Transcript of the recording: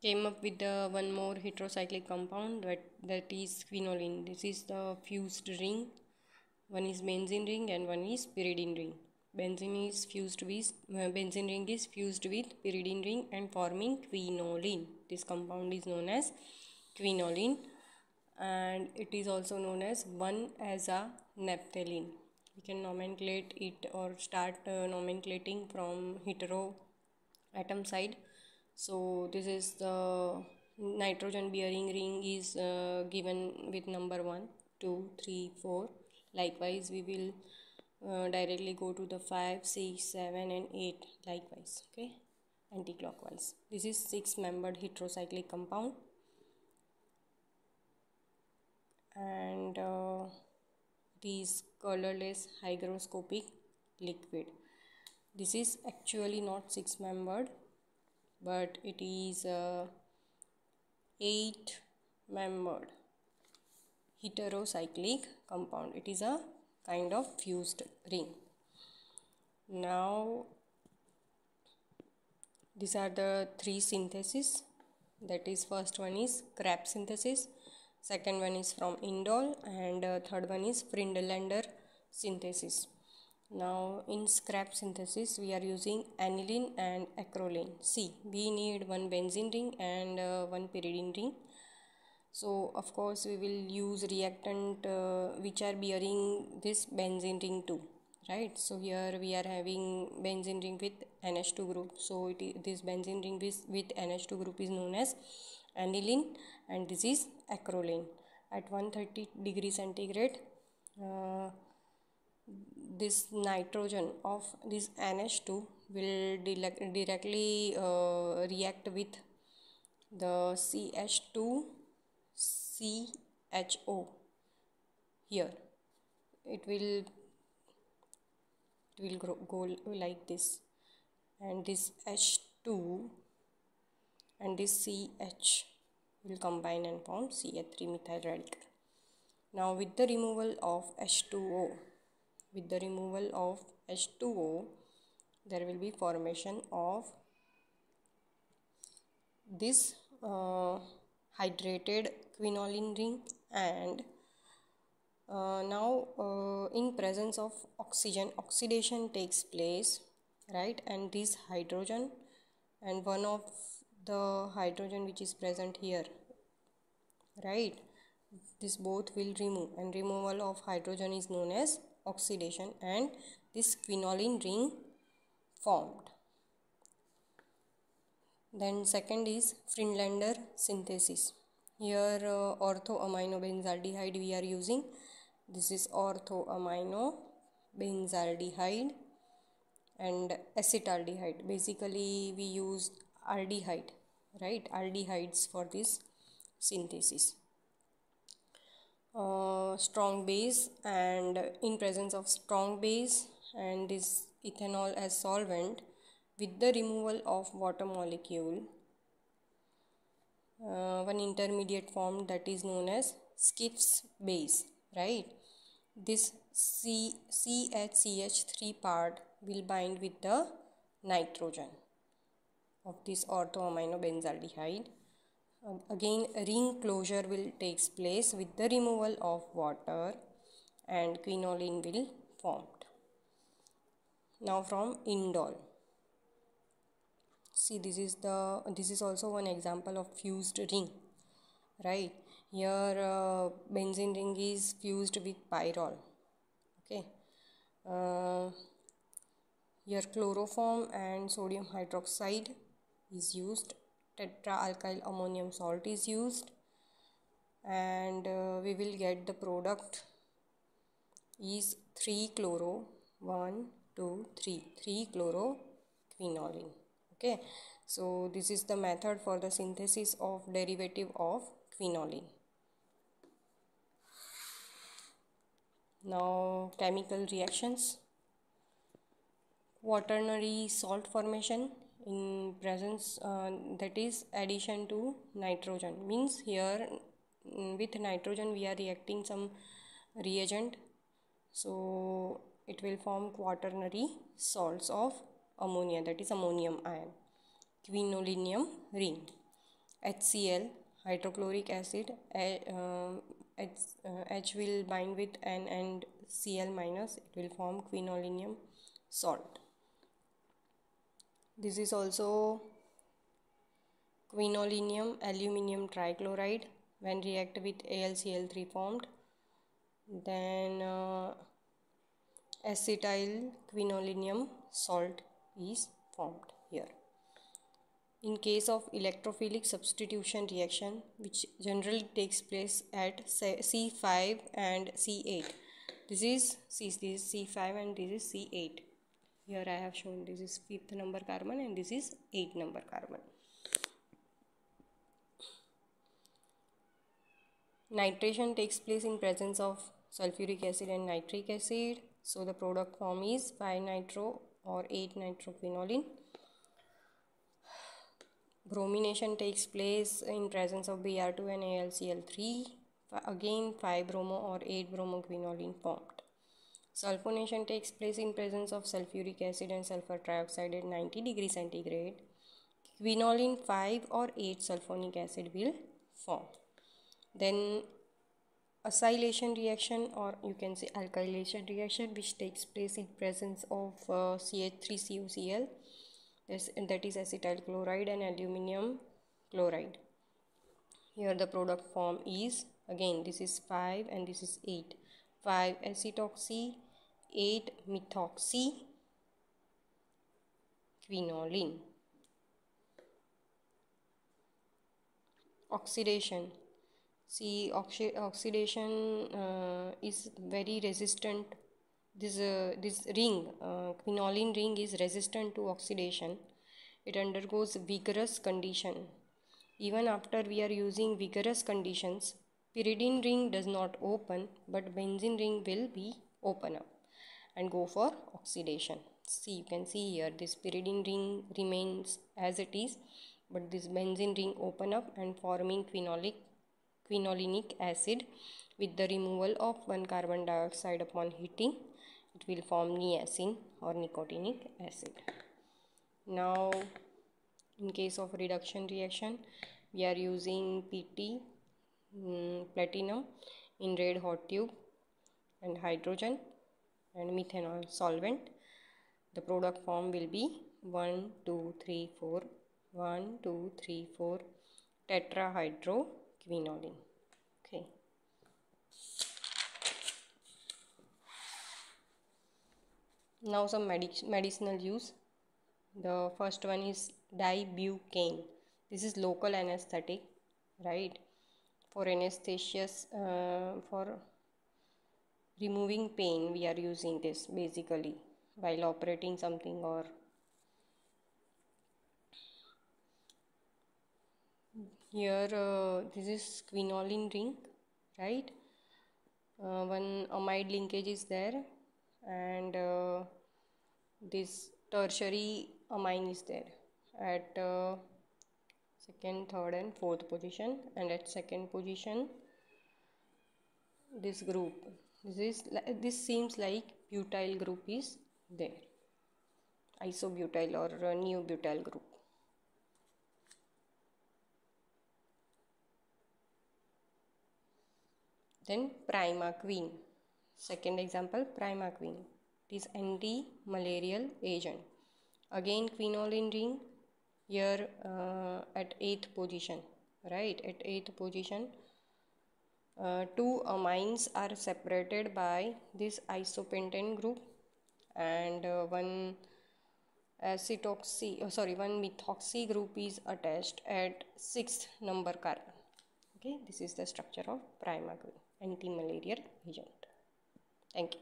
came up with one more heterocyclic compound that is quinoline. This is the fused ring. One is benzene ring and one is pyridine ring. Benzene ring is fused with pyridine ring and forming quinoline. This compound is known as quinoline, and it is also known as naphthalene. We can nomenclate it or start nomenclating from hetero atom side. So this is the nitrogen bearing ring is given with number 1, 2, 3, 4. Likewise we will directly go to the 5, 6, 7 and 8 likewise, okay, anti-clockwise. This is 6-membered heterocyclic compound, and it is colorless hygroscopic liquid. This is actually not 6-membered, but it is 8-membered heterocyclic compound. It is a kind of fused ring. Now these are the 3 syntheses. That is, first one is Krebs synthesis, second one is from indole, and third one is Friedlander synthesis. Now in scrap synthesis we are using aniline and acrolein. See, we need one benzene ring and one pyridine ring. So of course we will use reactant which are bearing this benzene ring too, right? So here we are having benzene ring with NH2 group. So this benzene ring with NH2 group is known as aniline, and this is acrolein. At 130 degrees centigrade, this nitrogen of this NH2 will directly react with the CH2 CHO. Here it will go like this, and this H2 and this CH will combine and form CH3 methyl radical. Now with the removal of H2O, there will be formation of this hydrated quinoline ring, and now in presence of oxygen, oxidation takes place, right? And this hydrogen and one of the hydrogen which is present here, right, this both will remove, and removal of hydrogen is known as oxidation, and this quinoline ring formed. Then second is Friedlander synthesis. Here orthoaminobenzaldehyde we are using. This is orthoaminobenzaldehyde and acetaldehyde. Basically we use aldehyde, right, aldehydes for this synthesis. Strong base, and in presence of strong base and this ethanol as solvent, with the removal of water molecule, one intermediate form that is known as Skiff's base, right? This CHCH3 part will bind with the nitrogen of this orthoaminobenzaldehyde. Again ring closure will takes place with the removal of water, and quinoline will formed. Now from indole. See, this is also one example of fused ring, right? Here benzene ring is fused with pyrrole, okay. Here chloroform and sodium hydroxide is used, tetraalkyl ammonium salt is used, and we will get the product is 3-chloro 1 2 3 3-chloro-quinoline. Okay, so this is the method for the synthesis of derivative of quinoline. Now chemical reactions. Quaternary salt formation in presence, that is addition to nitrogen, means here with nitrogen we are reacting some reagent, so it will form quaternary salts of ammonia, that is ammonium ion, quinolinium ring. HCl, hydrochloric acid, H will bind with N and Cl minus, it will form quinolinium salt. This is also quinolinium aluminium trichloride. When react with AlCl3 formed, then acetyl quinolinium salt is formed here. In case of electrophilic substitution reaction, which generally takes place at C5 and C8, this is C5 and this is C8. Here I have shown this is 5th number carbon and this is 8th number carbon. Nitration takes place in presence of sulfuric acid and nitric acid. So the product form is 5-nitro or 8-nitroquinoline. Bromination takes place in presence of Br2 and AlCl3. Again 5-bromo or 8-bromoquinoline formed. Sulfonation takes place in presence of sulfuric acid and sulfur trioxide at 90 degrees centigrade. Quinoline 5 or 8 sulfonic acid will form. Then acylation reaction, or you can say alkylation reaction, which takes place in presence of CH3COCl, that is acetyl chloride and aluminium chloride. Here the product form is, again this is 5 and this is 8. 5 acetoxy, 8 methoxy quinoline. Oxidation. See, oxidation is very resistant. This ring, quinoline ring, is resistant to oxidation. It undergoes vigorous condition. Even after we are using vigorous conditions, pyridine ring does not open, but benzene ring will be open up and go for oxidation. See, you can see here this pyridine ring remains as it is, but this benzene ring open up and forming quinolinic acid. With the removal of one carbon dioxide upon heating, it will form niacin or nicotinic acid. Now, in case of reduction reaction, we are using PT, platinum in red hot tube, and hydrogen and methanol solvent. The product form will be 1, 2, 3, 4, 1, 2, 3, 4 tetrahydroquinoline. Okay. Now some medicinal use. The first one is dibucane. This is local anesthetic, right? For anesthesia, for removing pain, we are using this basically while operating something, or here this is quinoline ring, right? One amide linkage is there, and this tertiary amine is there at second, third and fourth position, and at second position this group, this seems like butyl group is there, isobutyl or neobutyl group. Then primaquine, second example, primaquine. It is anti-malarial agent. Again quinoline ring, here at 8th position, right? At 8th position, two amines are separated by this isopentane group, and one methoxy group is attached at 6th number carbon. Okay, this is the structure of primaquine, anti-malarial agent. Thank you.